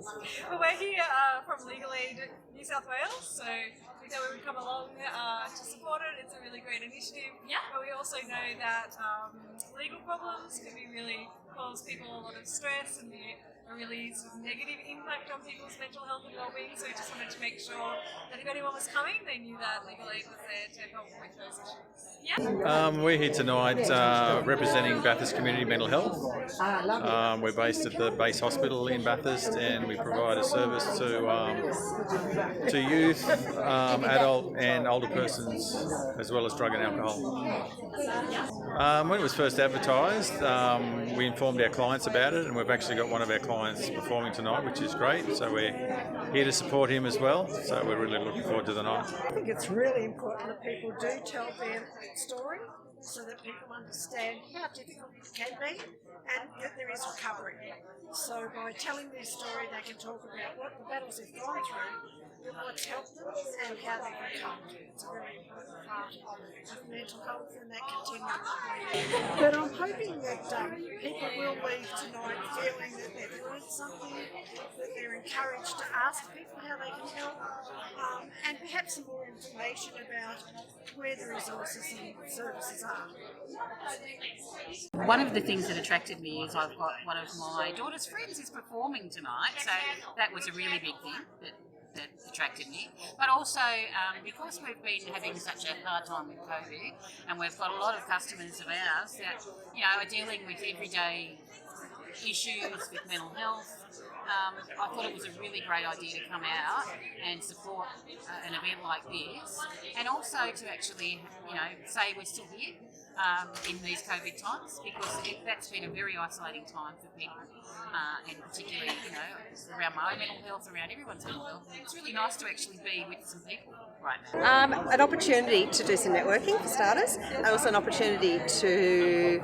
Well, we're here from Legal Aid New South Wales, so we thought we would come along to support it. It's a really great initiative. Yeah. But we also know that legal problems can really cause people a lot of stress and a really sort of negative impact on people's mental health and well-being. So we just wanted to make sure that if anyone was coming, they knew that Legal Aid was there to help with those issues. Yeah. We're here tonight representing Bathurst Community Mental Health. We're based at the base hospital in Bathurst, and we provide a service to youth, adult and older persons, as well as drug and alcohol. When it was first advertised, we informed our clients about it, and we've actually got one of our clients performing tonight, which is great. So we're here to support him as well. So we're really looking forward to the night. I think it's really important that people do tell their story so that people understand how difficult it can be and that there is recovery. So by telling their story, they can talk about what the battles they've gone through, what's helped them and how they've recovered. It's a very important part of mental health and that continuum. But I'm hoping that people will leave tonight feeling that they've learned something, that they're encouraged to ask people how they can help, and perhaps some more information about where the resources and services are. One of the things that attracted me is I've got one of my daughter's friends is performing tonight, so that was a really big thing that attracted me. But also because we've been having such a hard time with COVID, and we've got a lot of customers of ours that are dealing with everyday issues with mental health. I thought it was a really great idea to come out and support an event like this, and also to actually, say we're still here in these COVID times, because that's been a very isolating time for people, and particularly, around my own mental health, around everyone's mental health. It's really nice to actually be with some people right now. An opportunity to do some networking for starters, and also an opportunity to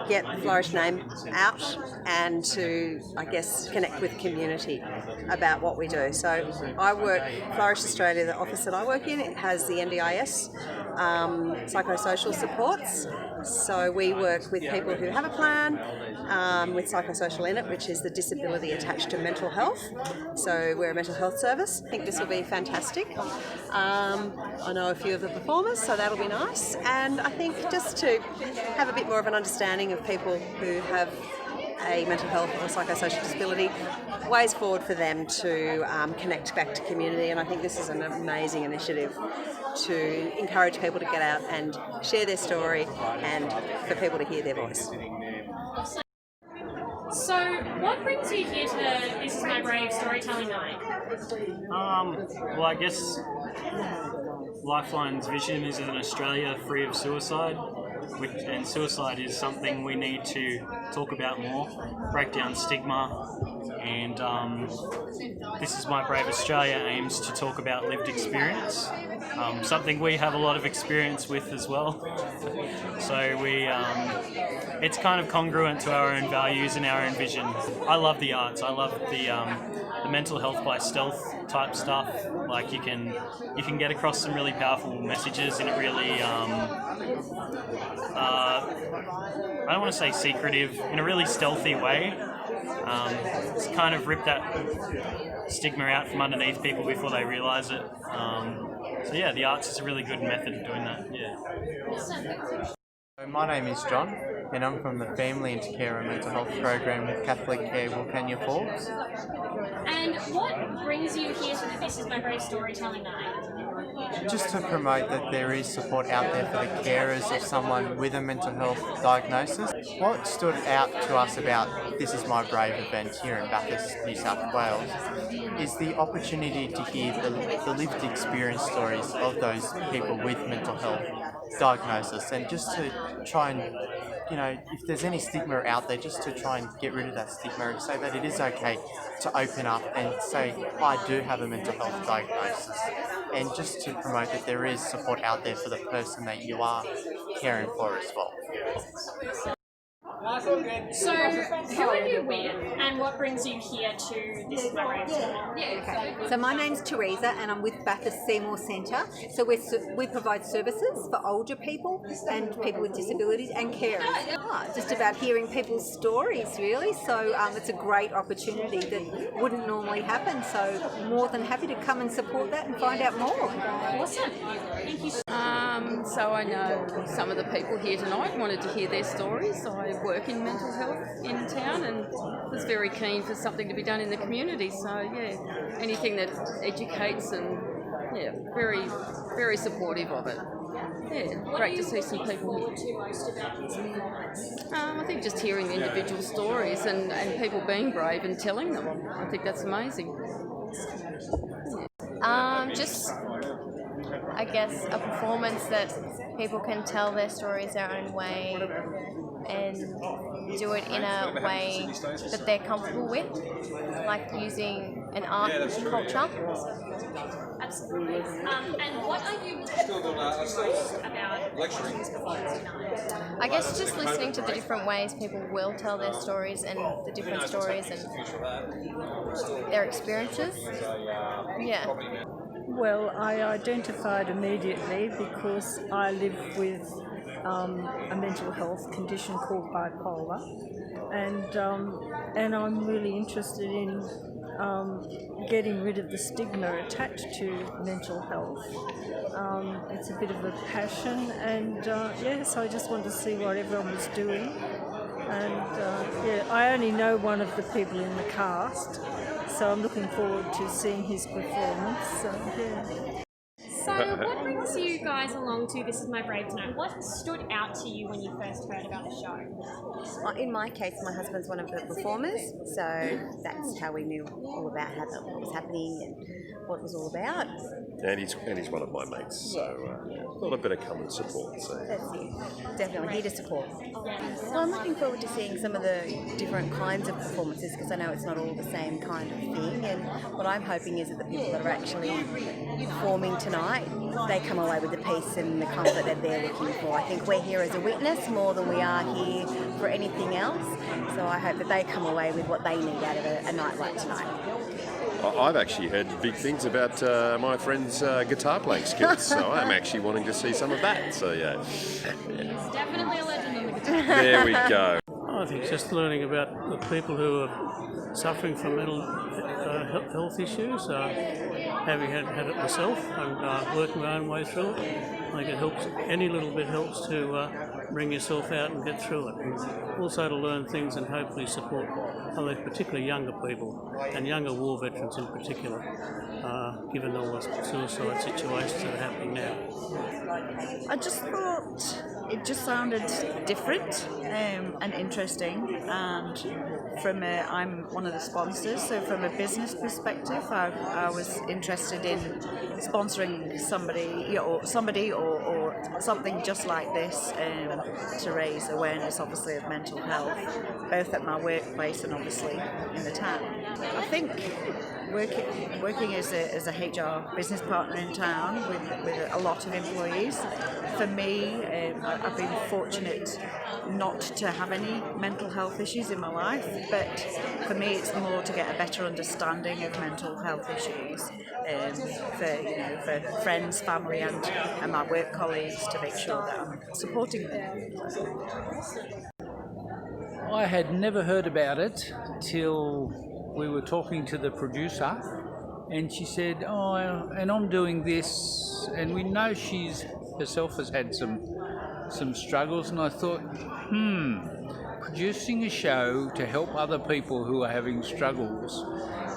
get the Flourish name out and to, connect with the community about what we do. So I work, Flourish Australia, the office that I work in, it has the NDIS psychosocial supports. So we work with people who have a plan with psychosocial in it, which is the disability attached to mental health. So we're a mental health service. I think this will be fantastic. I know a few of the performers, so that'll be nice. And I think just to have a bit more of an understanding of people who have a mental health or psychosocial disability, ways forward for them to connect back to community. And I think this is an amazing initiative to encourage people to get out and share their story and for people to hear their voice. So, what brings you here to the This Is My Brave storytelling night? Well, I guess Lifeline's vision is an Australia free of suicide, and suicide is something we need to talk about more, break down stigma, and This Is My Brave Australia aims to talk about lived experience, something we have a lot of experience with as well. So it's kind of congruent to our own values and our own vision. I love the arts. I love the mental health by stealth type stuff. Like you can get across some really powerful messages in a really I don't want to say secretive, in a really stealthy way. It's kind of rip that stigma out from underneath people before they realise it. So yeah, the arts is a really good method of doing that. Yeah. My name is John, and I'm from the Family into Care and Mental Health program with Catholic Care Wilcannia Falls. And what brings you here to the This Is My Brave storytelling night? Just to promote that there is support out there for the carers of someone with a mental health diagnosis. What stood out to us about This Is My Brave event here in Bathurst, New South Wales, is the opportunity to hear the lived experience stories of those people with mental health diagnosis, and just to try and, if there's any stigma out there, just to try and get rid of that stigma and say that it is okay to open up and say, I do have a mental health diagnosis, and just to promote that there is support out there for the person that you are caring for as well. So, who are you with, and what brings you here to This Is My Brave tonight? So my name's Teresa and I'm with Bathurst Seymour Centre. So we provide services for older people and people with disabilities and carers. Just about hearing people's stories really. So it's a great opportunity that wouldn't normally happen. So more than happy to come and support that and find out more. Awesome. Thank you. So I know some of the people here tonight wanted to hear their stories. I work in mental health in town and was very keen for something to be done in the community. So yeah, anything that educates and very, very supportive of it. Yeah, great to see some people here. I think just hearing individual stories and people being brave and telling them. I think that's amazing. Just, I guess, a performance that people can tell their stories their own way and do it in a way that they're comfortable with, like using an art culture. Absolutely. And what are you most about watching this performance tonight? I guess just listening to the different ways people will tell their stories and the different stories and their experiences. Yeah. Well, I identified immediately because I live with a mental health condition called bipolar, and I'm really interested in getting rid of the stigma attached to mental health. It's a bit of a passion, and so I just wanted to see what everyone was doing. And I only know one of the people in the cast, so I'm looking forward to seeing his performance. So what brings you guys along to This Is My Brave tonight? What stood out to you when you first heard about the show? In my case, my husband's one of the performers, so that's how we knew all about what was happening and what it was all about. And he's one of my mates, so thought I'd better come and support. So. That's it. Definitely here to support. Well, I'm looking forward to seeing some of the different kinds of performances because I know it's not all the same kind of thing. And what I'm hoping is that the people that are actually performing tonight, they come away with the peace and the comfort that they're looking for. I think we're here as a witness more than we are here for anything else. So I hope that they come away with what they need out of a night like tonight. I've actually heard big things about my friend's guitar playing skills, so I'm actually wanting to see some of that. So yeah. He's definitely a legend on the guitar. There we go. I think just learning about the people who are suffering from mental health issues, having had it myself and working my own way through it. I think it helps, any little bit helps to bring yourself out and get through it. And also to learn things and hopefully support other, particularly younger people and younger war veterans in particular, given all the suicide situations that are happening now. I just thought it just sounded different and interesting, and I'm one of the sponsors, so from a business perspective I was interested in sponsoring somebody or something just like this to raise awareness obviously of mental health, both at my workplace and obviously in the town. I think working as a HR business partner in town with a lot of employees, for me, I've been fortunate not to have any mental health issues in my life, but for me it's more to get a better understanding of mental health issues for friends, family and my work colleagues, to make sure that I'm supporting them. I had never heard about it till we were talking to the producer, and she said, and I'm doing this, and we know she's herself has had some struggles, and I thought, producing a show to help other people who are having struggles,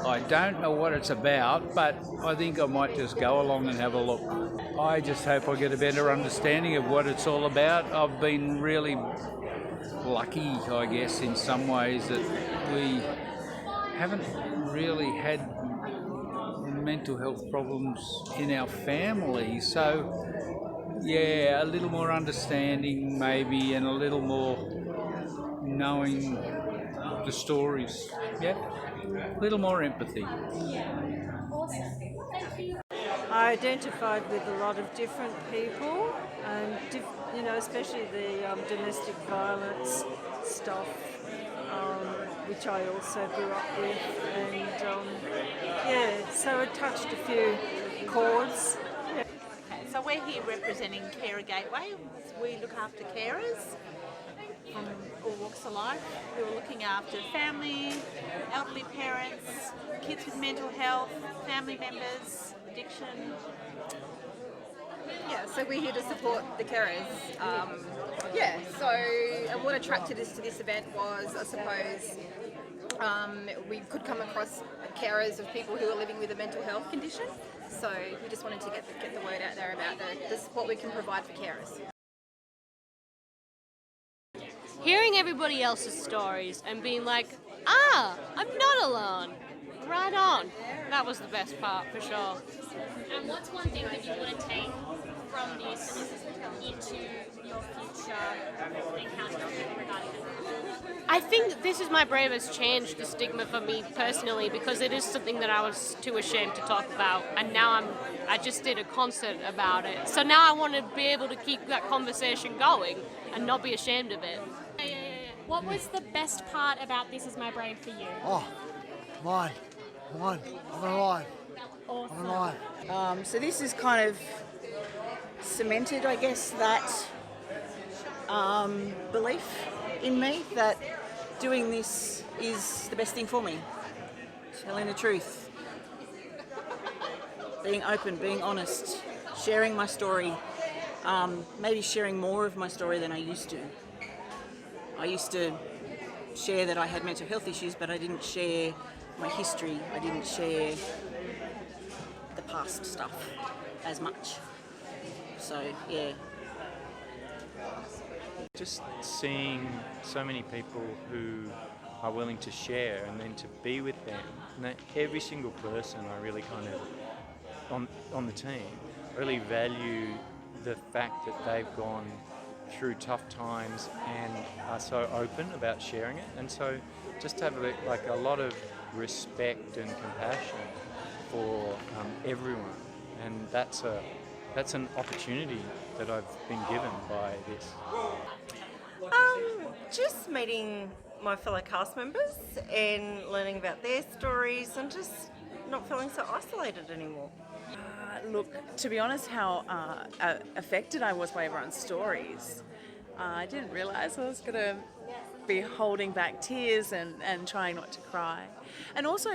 I don't know what it's about, but I think I might just go along and have a look. I just hope I get a better understanding of what it's all about. I've been really lucky, I guess, in some ways that we haven't really had mental health problems in our family, so yeah, a little more understanding maybe, and a little more knowing the stories. Yeah, a little more empathy. I identified with a lot of different people, and especially the domestic violence stuff, which I also grew up with, and so it touched a few chords. Yeah. Okay, so we're here representing Carer Gateway. We look after carers from all walks of life. We were looking after family, elderly parents, kids with mental health, family members, addiction. Yeah, so we're here to support the carers. So what attracted us to this event was, I suppose, we could come across carers of people who are living with a mental health condition. So we just wanted to get the word out there about the support we can provide for carers. Hearing everybody else's stories and being like, I'm not alone. Right on. That was the best part, for sure. And what's one thing that you want to take from this into your future encounters regarding it? I think This Is My Brave has changed the stigma for me personally, because it is something that I was too ashamed to talk about, and now I just did a concert about it. So now I want to be able to keep that conversation going and not be ashamed of it. What was the best part about This Is My Brave for you? Mine. I'm alive. Awesome. I'm alive. So this is kind of cemented, I guess, that belief in me that doing this is the best thing for me. Telling the truth, being open, being honest, sharing my story, maybe sharing more of my story than I used to. I used to share that I had mental health issues, but I didn't share my history. I didn't share the past stuff as much. So, yeah. Just seeing so many people who are willing to share and then to be with them. And every single person I really kind of, on the team, really value the fact that they've gone through tough times and are so open about sharing it. And so just to have a lot of respect and compassion for everyone. And that's an opportunity that I've been given by this. Just meeting my fellow cast members and learning about their stories and just not feeling so isolated anymore. Look, to be honest, how affected I was by everyone's stories. I didn't realise I was going to be holding back tears and trying not to cry. And also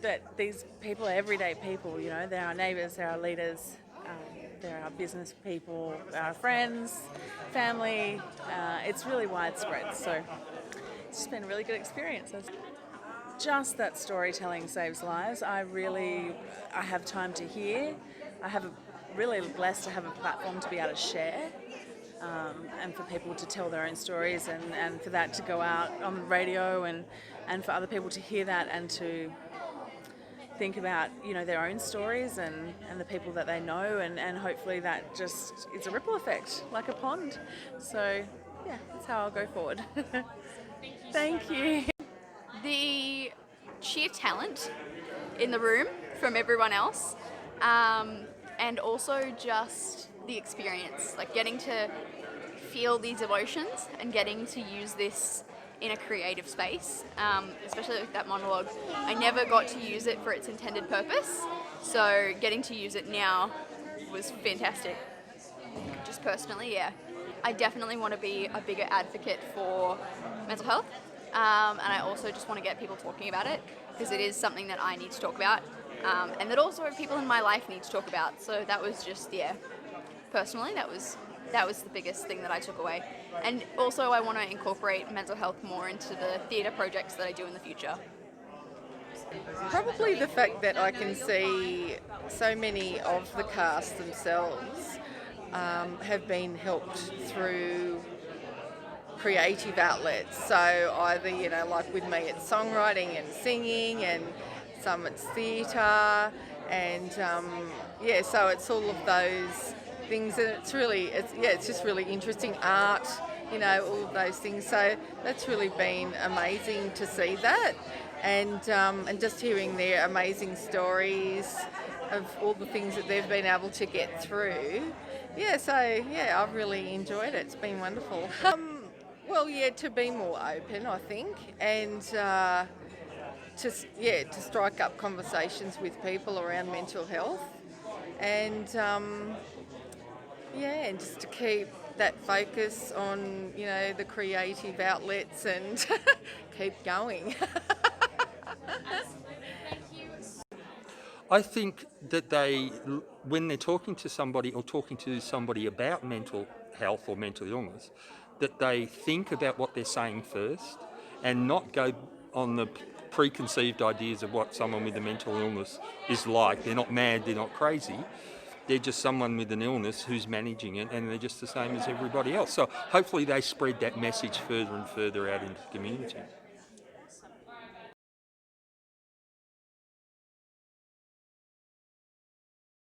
that these people are everyday people, they're our neighbours, they're our leaders, they're our business people, our friends, family. It's really widespread, so it's just been a really good experience. Just that storytelling saves lives. I have time to hear. Really blessed to have a platform to be able to share, and for people to tell their own stories, and for that to go out on the radio, and for other people to hear that and to think about their own stories and the people that they know, and hopefully that just is a ripple effect like a pond. So yeah, that's how I'll go forward. Thank you. The sheer talent in the room from everyone else, and also just the experience, like getting to feel these emotions and getting to use this in a creative space, especially with that monologue. I never got to use it for its intended purpose, so getting to use it now was fantastic. Just personally, yeah. I definitely want to be a bigger advocate for mental health, and I also just want to get people talking about it, because it is something that I need to talk about, and that also people in my life need to talk about. So that was just, yeah, personally, that was the biggest thing that I took away. And also I want to incorporate mental health more into the theatre projects that I do in the future. Probably the fact that I can see so many of the cast themselves have been helped through creative outlets. So either, like with me, it's songwriting and singing, and some it's theatre, and so it's all of those things, and it's just really interesting. Art, all of those things. So that's really been amazing to see that, and just hearing their amazing stories, of all the things that they've been able to get through. Yeah, so yeah, I've really enjoyed it. It's been wonderful. Well, yeah, to be more open, I think, and to strike up conversations with people around mental health, and and just to keep that focus on the creative outlets and keep going. I think that when they're talking to somebody or talking to somebody about mental health or mental illness, that they think about what they're saying first and not go on the preconceived ideas of what someone with a mental illness is like. They're not mad, they're not crazy. They're just someone with an illness who's managing it, and they're just the same as everybody else. So hopefully they spread that message further and further out into the community.